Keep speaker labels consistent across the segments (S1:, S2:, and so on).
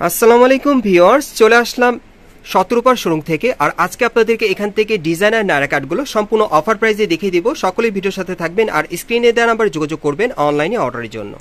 S1: আসসালামু আলাইকুম ভিউয়ার্স, চলে আসলাম শতরূপার শোরুম থেকে। আর আজকে আপনাদেরকে এখান থেকে ডিজাইনার নায়রা কাটগুলো সম্পূর্ণ অফার প্রাইসে দেখিয়ে দিব। সকলেই ভিডিওর সাথে থাকবেন আর স্ক্রিনে দেওয়া নাম্বারে যোগাযোগ করবেন অনলাইনে অর্ডারের জন্য।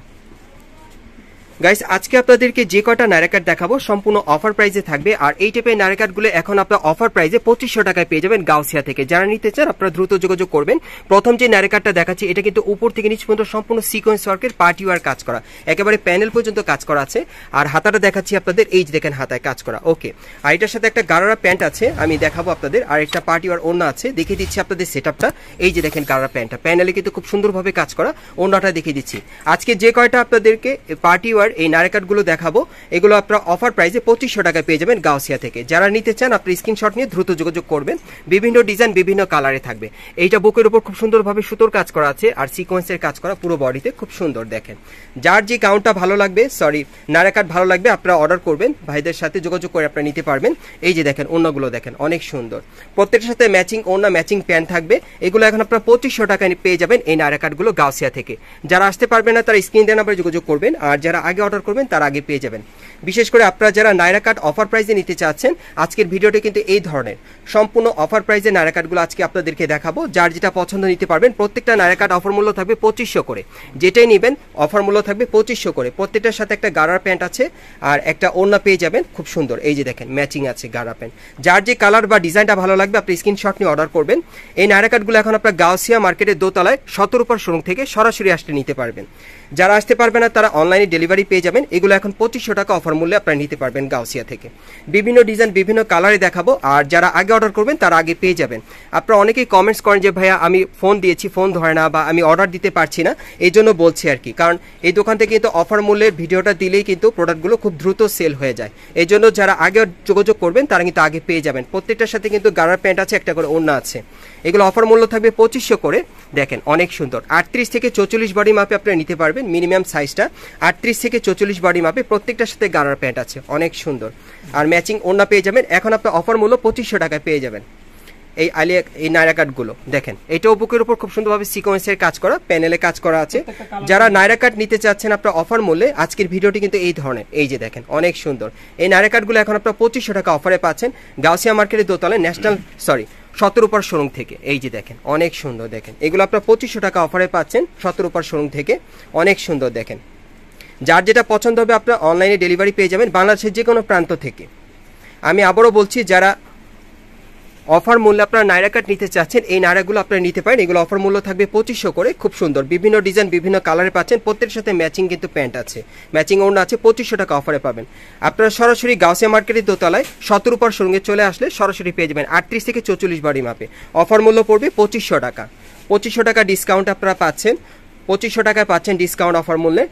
S1: গাইস, আজকে আপনাদেরকে যে কয়টা নায়রা কাট দেখাবো সম্পূর্ণ অফার প্রাইসে থাকবে। আর এই টাইপের নায়রা কাটগুলো এখন আপনার অফার প্রাইসে 2500 টাকায় পেয়ে যাবেন গাউসিয়া থেকে। যারা নিতে চান আপনারা দ্রুত যোগাযোগ করবেন। প্রথম যে নায়রা কাটটা দেখাচ্ছি এটা কিন্তু উপর থেকে নিচ পর্যন্ত সম্পূর্ণ সিকোয়েন্স ওয়ার্কের পার্টি ওয়ার কাজ করা, একেবারে প্যানেল পর্যন্ত কাজ করা আছে। আর হাতাটা দেখাচ্ছি আপনাদের, এই যে দেখেন হাতায় কাজ করা। ওকে, আর এটার সাথে একটা গারারা প্যান্ট আছে, আমি দেখাবো আপনাদের। আর একটা পার্টি ওয়ার ওড়না আছে, দেখিয়ে দিচ্ছি আপনাদের সেটআপটা। এই যে দেখেন গারারা প্যান্টটা, প্যানেলে কিন্তু খুব সুন্দরভাবে কাজ করা। ওড়নাটা দেখিয়ে দিচ্ছি। আজকে যে কয়টা আপনাদেরকে পার্টি ওয়ার এই নায়রা কাটগুলো দেখাবো, এগুলো আপনারা অফার প্রাইসে 2500 টাকায় পেয়ে যাবেন গাউসিয়া থেকে। যারা নিতে চান আপনি স্ক্রিনশট নিয়ে দ্রুত যোগাযোগ করবেন। বিভিন্ন ডিজাইন বিভিন্ন কালারে থাকবে। এইটা বুকের উপর খুব সুন্দরভাবে সুতোর কাজ করা আছে আর সিকোয়েন্সের কাজ করা, পুরো বডিতে খুব সুন্দর। দেখেন যার যে গাউনটা ভালো লাগবে, নায়রা কাট ভালো লাগবে, আপনারা অর্ডার করবেন, ভাইদের সাথে যোগাযোগ করে আপনারা নিতে পারবেন। এই যে দেখেন ওড়নাগুলো দেখেন অনেক সুন্দর, প্রত্যেকটার সাথে ম্যাচিং ওড়না ম্যাচিং প্যান্ট থাকবে। এগুলো এখন আপনারা 2500 টাকায় পেয়ে যাবেন এই নায়রা কাটগুলো গাউসিয়া থেকে। যারা আসতে পারবেন না তারা স্ক্রিন দেওয়া নাম্বারে যোগাযোগ করবেন, আর যারা আগে অর্ডার করবেন তারা আগে পেয়ে যাবেন। বিশেষ করে আপনারা যারা নায়রা কাট অফার প্রাইসে নিতে চাচ্ছেন, আজকের ভিডিওটি কিন্তু এই ধরনের সম্পূর্ণ অফার প্রাইসে নায়রা কাটগুলো আজকে আপনাদেরকে দেখাবো। যার যেটা পছন্দ নিতে পারবেন। প্রত্যেকটা নায়রা কাট অফার মূল্য থাকবে 2500 করে, যেটাই নেবেন অফার মূল্য থাকবে 2500 করে। প্রত্যেকটার সাথে একটা গারার প্যান্ট আছে আর একটা ওড়না পেয়ে যাবেন, খুব সুন্দর। এই যে দেখেন ম্যাচিং আছে গারা প্যান্ট। যার যে কালার বা ডিজাইনটা ভালো লাগবে আপনি স্ক্রিনশট নিয়ে অর্ডার করবেন। এই নায়রা কাটগুলো এখন আপনার গাউসিয়া মার্কেটের দোতলায় শতরূপার শোরুম থেকে সরাসরি আসলে নিতে পারবেন। যারা আসতে পারবে না তারা অনলাইনে ডেলিভারি পেয়ে যাবেন। এগুলো এখন 2500 টাকা অফার মূল্যে আপনারা নিতে পারবেন গাউসিয়া থেকে। বিভিন্ন ডিজাইন বিভিন্ন কালারে দেখাবো, আর যারা আগে অর্ডার করবেন তারা আগে পেয়ে যাবেন। আপনারা অনেকেই কমেন্টস করেন যে ভাইয়া আমি ফোন দিয়েছি, ফোন ধরে না, বা আমি অর্ডার দিতে পারছি না। এই জন্য বলছি আর কি, কারণ এই দোকান থেকে কিন্তু অফার মূল্যের ভিডিওটা দিলেই কিন্তু প্রোডাক্টগুলো খুব দ্রুত সেল হয়ে যায়। এই জন্য যারা আগে যোগাযোগ করবেন তারা কিন্তু আগে পেয়ে যাবেন। প্রত্যেকটার সাথে কিন্তু গারার প্যান্ট আছে, একটা করে ওড়না আছে। এগুলো অফার মূল্য থাকবে 2500 করে। দেখেন অনেক সুন্দর, 38 থেকে 44 বডি মাপে আপনারা নিতে পারবেন। মিনিমাম সাইজটা 38 থেকে 44 বডি মাপে, প্রত্যেকটার সাথে গারার প্যান্ট আছে, অনেক সুন্দর। আর ম্যাচিং ওড়না পেয়ে যাবেন। এখন আপনার অফার মূল্য 2500 টাকায় পেয়ে যাবেন এই নায়রা কাটগুলো। দেখেন এটাও বুকের উপর খুব সুন্দরভাবে সিকোয়েন্সের কাজ করা, প্যানেলে কাজ করা আছে। যারা নায়রা কাট নিতে চাচ্ছেন আপনার অফার মূল্যে, আজকের ভিডিওটি কিন্তু এই ধরনের। এই যে দেখেন অনেক সুন্দর এই নায়রা কাটগুলো এখন আপনার 2500 টাকা অফারে পাচ্ছেন গাউসিয়া মার্কেটের দোতলায় শতরূপার শোরুম থেকে। এই যে দেখেন অনেক সুন্দর। দেখেন এগুলো আপনার 2500 টাকা অফারে পাচ্ছেন শতরূপার শোরুম থেকে, অনেক সুন্দর। দেখেন যার যেটা পছন্দ হবে আপনার অনলাইনে ডেলিভারি পেয়ে যাবেন বাংলাদেশের যে কোনো প্রান্ত থেকে। আমি আবারও বলছি, যারা অফার মূল্যে আপনারা নায়রা কাট নিতে চাচ্ছেন এই নায়রাগুলো আপনারা নিতে পারেন। এগুলো অফার মূল্য থাকবে 2500 করে, খুব সুন্দর। বিভিন্ন ডিজাইন বিভিন্ন কালারে পাচ্ছেন, প্রত্যেকের সাথে ম্যাচিং কিন্তু প্যান্ট আছে, ম্যাচিং ওড়না আছে। 2500 টাকা অফারে পাবেন। আপনারা সরাসরি গাউসিয়া মার্কেটের দোতলায় শতরূপার সঙ্গে চলে আসলে সরাসরি পেয়ে যাবেন 38 থেকে 44 বডি মাপে। অফার মূল্য পড়বে 2500 টাকা। 2500 টাকা ডিসকাউন্ট আপনারা পাচ্ছেন, 2500 টাকায় পাচ্ছেন ডিসকাউন্ট অফার মূল্যে।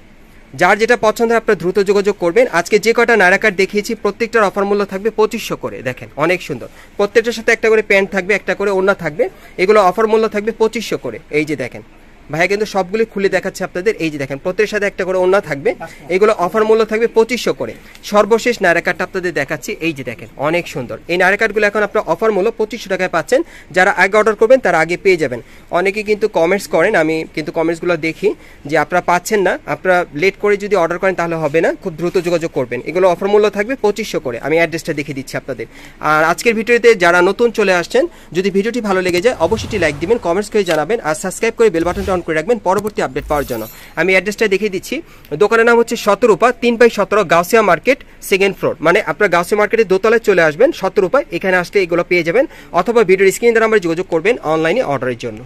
S1: যার যেটা পছন্দ হয় আপনারা দ্রুত যোগাযোগ করবেন। আজকে যে কয়টা নায়রা কাট দেখিয়েছি প্রত্যেকটার অফার মূল্য থাকবে 2500 করে। দেখেন অনেক সুন্দর, প্রত্যেকটার সাথে একটা করে প্যান্ট থাকবে, একটা করে ওড়না থাকবে। এগুলো অফার মূল্য থাকবে 2500 করে। এই যে দেখেন ভাইয়া কিন্তু সবগুলি খুলে দেখাচ্ছে আপনাদের। এই যে দেখেন প্রত্যেকের সাথে একটা করে ওড়না থাকবে। এগুলো অফার মূল্য থাকবে 2500 করে। সর্বশেষ নায়রা কাটটা আপনাদের দেখাচ্ছি। এই যে দেখেন অনেক সুন্দর এই নায়রা কাটগুলো এখন আপনার অফার মূল্য 2500 টাকায় পাচ্ছেন। যারা আগে অর্ডার করবেন তারা আগে পেয়ে যাবেন। অনেকে কিন্তু কমেন্টস করেন, আমি কিন্তু কমেন্টসগুলো দেখি যে আপনারা পাচ্ছেন না, আপনারা লেট করে যদি অর্ডার করেন তাহলে হবে না, খুব দ্রুত যোগাযোগ করবেন। এগুলো অফার মূল্য থাকবে 2500 করে। আমি অ্যাড্রেসটা দেখিয়ে দিচ্ছি আপনাদের। আর আজকের ভিডিওতে যারা নতুন চলে আসছেন, যদি ভিডিওটি ভালো লেগে যায় অবশ্যই লাইক দিবেন, কমেন্টস করে জানাবেন, আর সাবস্ক্রাইব করে বেল বাটনটা অন করে রাখবেন পরবর্তী আপডেট পাওয়ার জন্য। আমি অ্যাড্রেসটা দেখিয়ে দিচ্ছি। দোকানের নাম হচ্ছে শতরূপা, 3/17 গাউসিয়া মার্কেট, সেকেন্ড ফ্লোর। মানে আপনার গাউসিয়া মার্কেটের দোতলায় চলে আসবেন শতরূপা, এখানে আসলে এগুলো পেয়ে যাবেন। অথবা ভিডিওর স্ক্রিনে নাম্বারে যোগাযোগ করবেন অনলাইনে অর্ডারের জন্য।